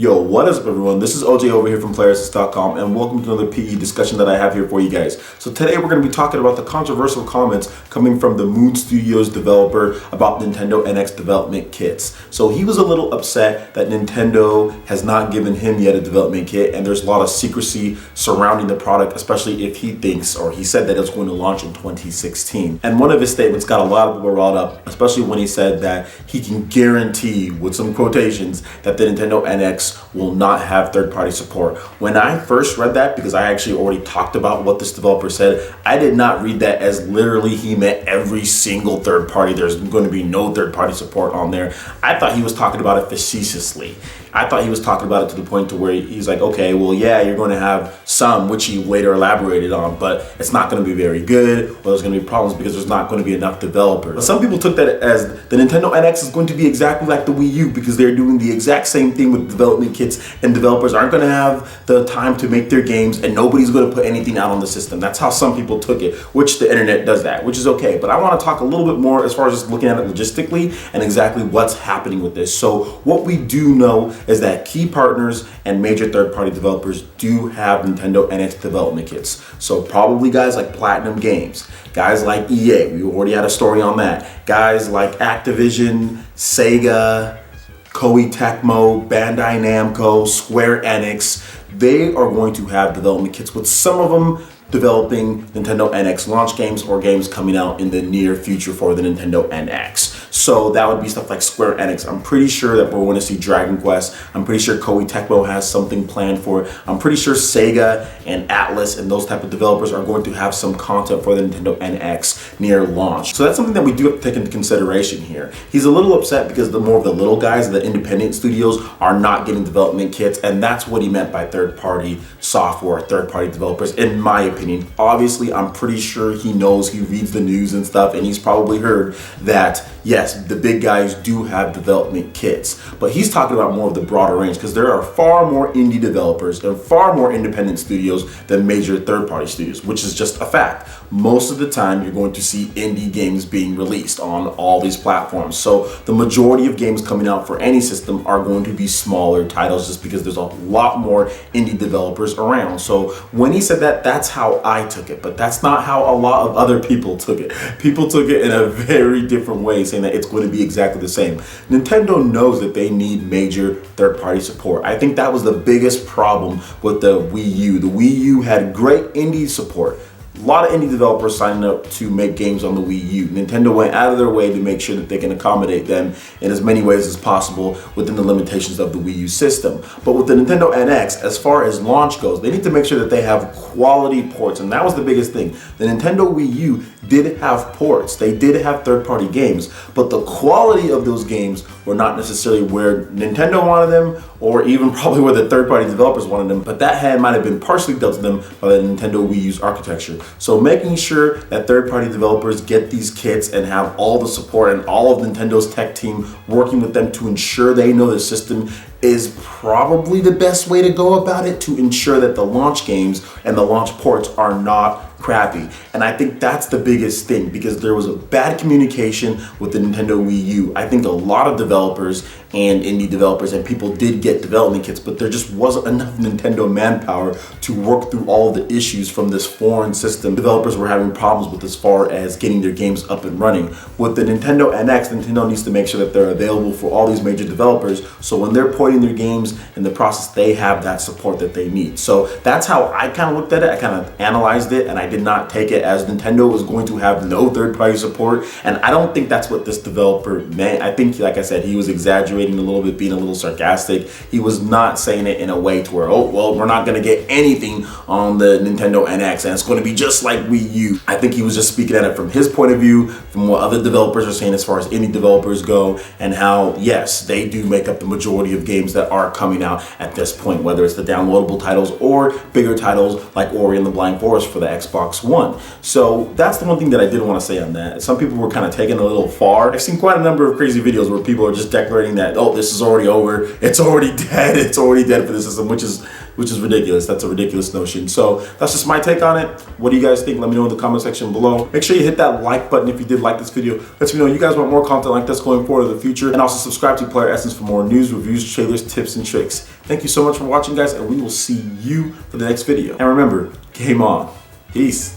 Yo, what is up everyone? This is OJ over here from PlayerEssence.com and welcome to another PE discussion that I have here for you guys. So today we're going to be talking about the controversial comments coming from the Moon Studios developer about Nintendo NX development kits. So he was a little upset that Nintendo has not given him yet a development kit, and there's a lot of secrecy surrounding the product, especially if he thinks, or he said that it's going to launch in 2016. And one of his statements got a lot of people riled up, especially when he said that he can guarantee, with some quotations, that the Nintendo NX will not have third-party support. When I first read that, because I actually already talked about what this developer said, I did not read that as literally he meant every single third party. There's going to be no third-party support on there. I thought he was talking about it facetiously. I thought he was talking about it to the point to where he's like, okay, well, yeah, you're going to have some, which he later elaborated on, but it's not going to be very good, or there's going to be problems because there's not going to be enough developers. But some people took that as the Nintendo NX is going to be exactly like the Wii U because they're doing the exact same thing with development kits, and developers aren't going to have the time to make their games, and nobody's going to put anything out on the system. That's how some people took it, which the internet does that, which is okay. But I want to talk a little bit more as far as just looking at it logistically and exactly what's happening with this. So what we do know is that key partners and major third-party developers do have Nintendo NX development kits. So probably guys like Platinum Games, guys like EA, we already had a story on that, guys like Activision, Sega, Koei Tecmo, Bandai Namco, Square Enix, they are going to have development kits, with some of them developing Nintendo NX launch games or games coming out in the near future for the Nintendo NX. So that would be stuff like Square Enix. I'm pretty sure that we're going to see Dragon Quest. I'm pretty sure Koei Tecmo has something planned for it. I'm pretty sure Sega and Atlas and those type of developers are going to have some content for the Nintendo NX near launch. So that's something that we do have to take into consideration here. He's a little upset because the more of the little guys, the independent studios, are not getting development kits, and that's what he meant by third-party software, third-party developers, in my opinion. Obviously, I'm pretty sure he knows, he reads the news and stuff, and he's probably heard that, yes, the big guys do have development kits, but he's talking about more of the broader range because there are far more indie developers and far more independent studios than major third-party studios, which is just a fact. Most of the time, you're going to see indie games being released on all these platforms. So the majority of games coming out for any system are going to be smaller titles just because there's a lot more indie developers around. So when he said that, that's how I took it, but that's not how a lot of other people took it. People took it in a very different way, saying that it's going to be exactly the same. Nintendo knows that they need major third-party support. I think that was the biggest problem with the Wii U. The Wii U had great indie support. A lot of indie developers signing up to make games on the Wii U. Nintendo went out of their way to make sure that they can accommodate them in as many ways as possible within the limitations of the Wii U system. But with the Nintendo NX, as far as launch goes, they need to make sure that they have quality ports, and that was the biggest thing. The Nintendo Wii U did have ports. They did have third-party games, but the quality of those games were not necessarily where Nintendo wanted them, or even probably where the third-party developers wanted them, but that hand might have been partially dealt to them by the Nintendo Wii U's architecture. So making sure that third-party developers get these kits and have all the support and all of Nintendo's tech team working with them to ensure they know the system is probably the best way to go about it, to ensure that the launch games and the launch ports are not crappy. And I think that's the biggest thing, because there was a bad communication with the Nintendo Wii U. I think a lot of developers and indie developers and people did get development kits, but there just wasn't enough Nintendo manpower to work through all of the issues from this foreign system developers were having problems with as far as getting their games up and running. With the Nintendo NX, Nintendo needs to make sure that they're available for all these major developers, so when they're porting their games in the process, they have that support that they need. So that's how I kind of looked at it. I kind of analyzed it, and I did not take it as Nintendo was going to have no third-party support, and I don't think that's what this developer meant. I think, like I said, he was exaggerating a little bit, being a little sarcastic. He was not saying it in a way to where, oh, well, we're not going to get anything on the Nintendo NX, and it's going to be just like Wii U. I think he was just speaking at it from his point of view, from what other developers are saying as far as indie developers go, and how, yes, they do make up the majority of games that are coming out at this point, whether it's the downloadable titles or bigger titles like Ori and the Blind Forest for the Xbox One. So that's the one thing that I did want to say on that. Some people were kind of taking it a little far. I've seen quite a number of crazy videos where people are just declarating that, oh, this is already over, it's already dead, it's already dead for the system, which is ridiculous. That's a ridiculous notion. So that's just my take on it. What do you guys think? Let me know in the comment section below. Make sure you hit that like button if you did like this video. Let me know you guys want more content like this going forward in the future, and also subscribe to PlayerEssence for more news, reviews, trailers, tips, and tricks. Thank you so much for watching, guys, and we will see you for the next video. And remember, game on. Peace.